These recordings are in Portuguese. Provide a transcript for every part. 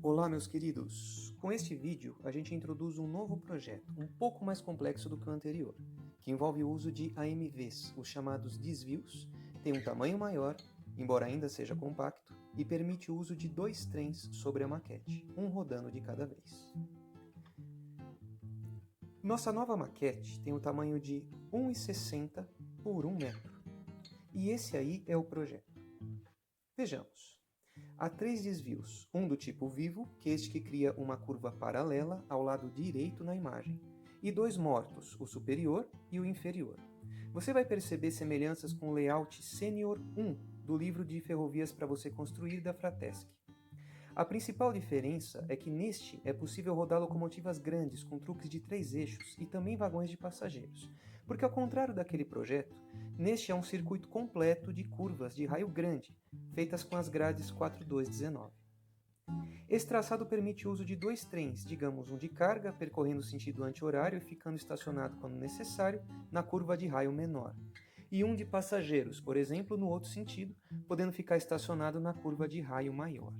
Olá, meus queridos! Com este vídeo, a gente introduz um novo projeto, um pouco mais complexo do que o anterior, que envolve o uso de AMVs, os chamados desvios, tem um tamanho maior, embora ainda seja compacto, e permite o uso de 2 trens sobre a maquete, um rodando de cada vez. Nossa nova maquete tem o tamanho de 1,60 por 1 metro, e esse aí é o projeto. Vejamos. Há 3 desvios, um do tipo vivo, que é este que cria uma curva paralela ao lado direito na imagem, e 2 mortos, o superior e o inferior. Você vai perceber semelhanças com o layout Sênior 1 do livro de ferrovias para você construir da Fratesc. A principal diferença é que neste é possível rodar locomotivas grandes com truques de 3 eixos e também vagões de passageiros, porque ao contrário daquele projeto, neste é um circuito completo de curvas de raio grande, feitas com as grades 4219. Esse traçado permite o uso de 2 trens, digamos um de carga, percorrendo o sentido anti-horário e ficando estacionado quando necessário, na curva de raio menor, e um de passageiros, por exemplo, no outro sentido, podendo ficar estacionado na curva de raio maior.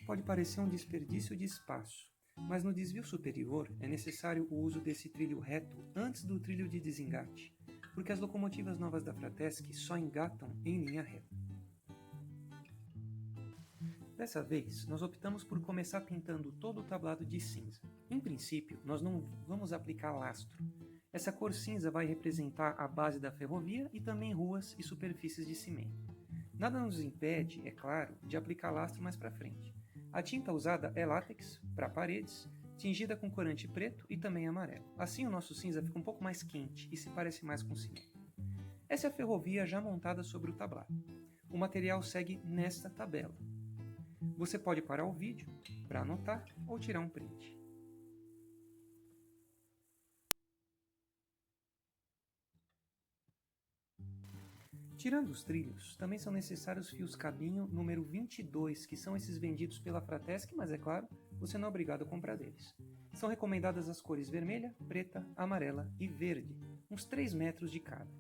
Pode parecer um desperdício de espaço, mas no desvio superior é necessário o uso desse trilho reto antes do trilho de desengate, porque as locomotivas novas da Fratesc só engatam em linha reta. Dessa vez, nós optamos por começar pintando todo o tablado de cinza. Em princípio, nós não vamos aplicar lastro. Essa cor cinza vai representar a base da ferrovia e também ruas e superfícies de cimento. Nada nos impede, é claro, de aplicar lastro mais para frente. A tinta usada é látex, para paredes, tingida com corante preto e também amarelo. Assim o nosso cinza fica um pouco mais quente e se parece mais com cimento. Essa é a ferrovia já montada sobre o tablado. O material segue nesta tabela. Você pode parar o vídeo para anotar ou tirar um print. Tirando os trilhos, também são necessários fios cabinho número 22, que são esses vendidos pela Fratesc, mas é claro, você não é obrigado a comprar deles. São recomendadas as cores vermelha, preta, amarela e verde, uns 3 metros de cada.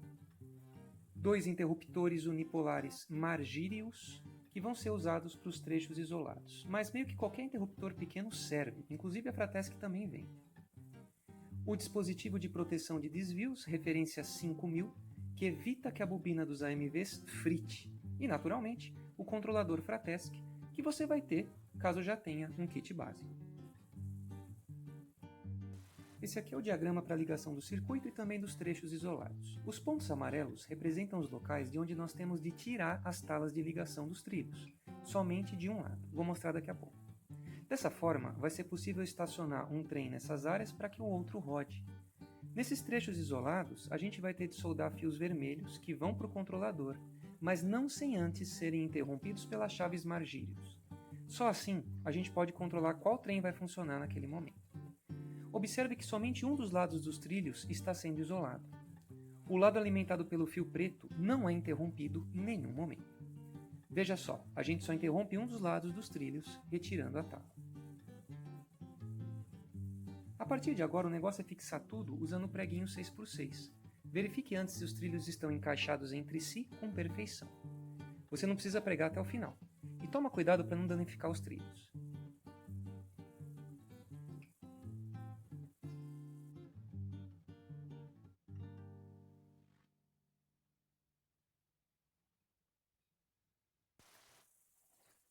2 interruptores unipolares Margirius, que vão ser usados para os trechos isolados, mas meio que qualquer interruptor pequeno serve, inclusive a Fratesc também vende. O dispositivo de proteção de desvios, referência 5000, que evita que a bobina dos AMVs frite, e, naturalmente, o controlador Fratesc, que você vai ter caso já tenha um kit básico. Esse aqui é o diagrama para a ligação do circuito e também dos trechos isolados. Os pontos amarelos representam os locais de onde nós temos de tirar as talas de ligação dos trilhos, somente de um lado. Vou mostrar daqui a pouco. Dessa forma, vai ser possível estacionar um trem nessas áreas para que o outro rode. Nesses trechos isolados, a gente vai ter de soldar fios vermelhos que vão para o controlador, mas não sem antes serem interrompidos pelas chaves Margirius. Só assim, a gente pode controlar qual trem vai funcionar naquele momento. Observe que somente um dos lados dos trilhos está sendo isolado. O lado alimentado pelo fio preto não é interrompido em nenhum momento. Veja só, a gente só interrompe um dos lados dos trilhos, retirando a tala. A partir de agora, o negócio é fixar tudo usando o preguinho 6x6. Verifique antes se os trilhos estão encaixados entre si com perfeição. Você não precisa pregar até o final. E toma cuidado para não danificar os trilhos.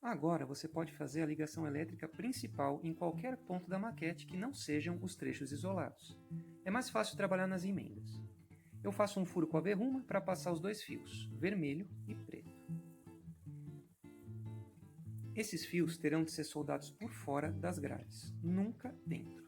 Agora você pode fazer a ligação elétrica principal em qualquer ponto da maquete que não sejam os trechos isolados. É mais fácil trabalhar nas emendas. Eu faço um furo com a verruma para passar os 2 fios, vermelho e preto. Esses fios terão de ser soldados por fora das grades, nunca dentro.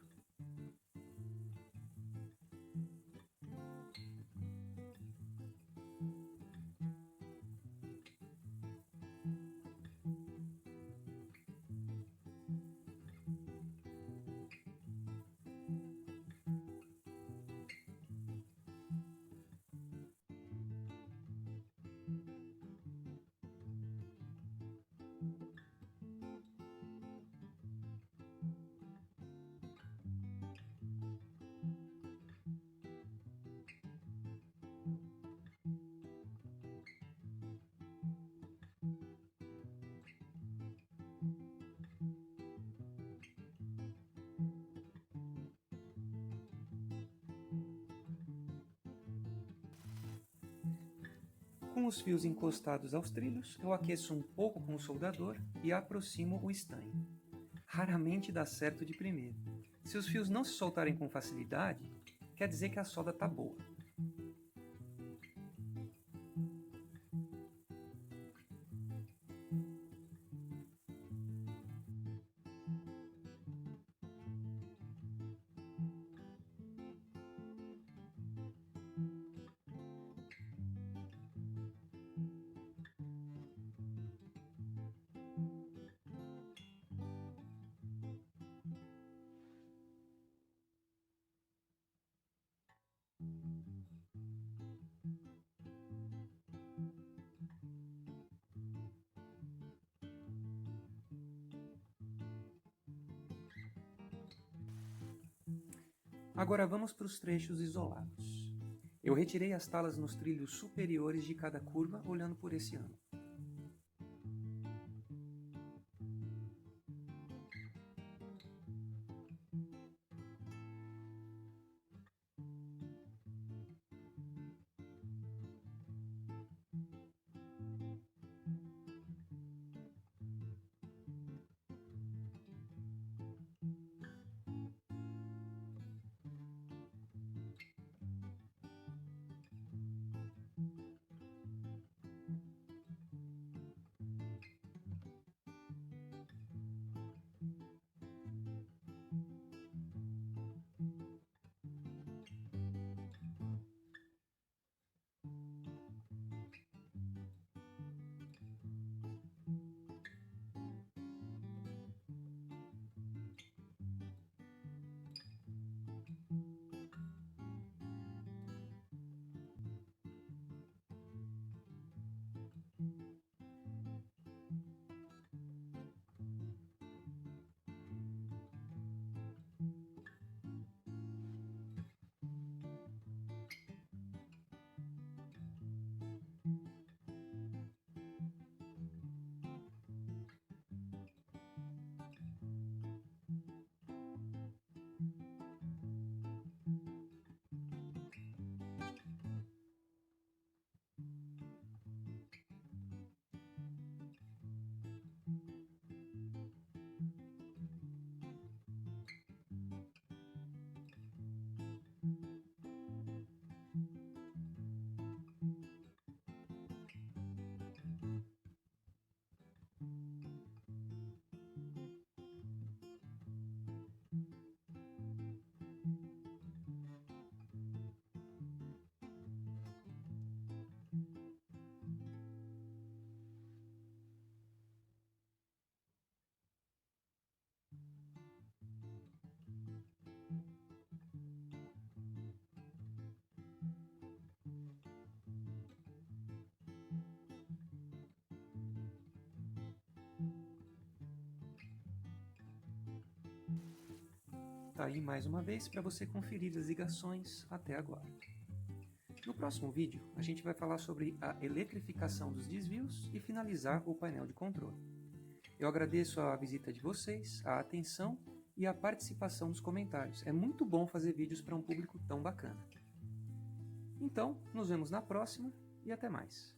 Com os fios encostados aos trilhos, eu aqueço um pouco com o soldador e aproximo o estanho. Raramente dá certo de primeira. Se os fios não se soltarem com facilidade, quer dizer que a solda está boa. Agora vamos para os trechos isolados. Eu retirei as talas nos trilhos superiores de cada curva, olhando por esse ângulo. Tá aí mais uma vez para você conferir as ligações até agora. No próximo vídeo, a gente vai falar sobre a eletrificação dos desvios e finalizar o painel de controle. Eu agradeço a visita de vocês, a atenção e a participação nos comentários. É muito bom fazer vídeos para um público tão bacana. Então, nos vemos na próxima e até mais.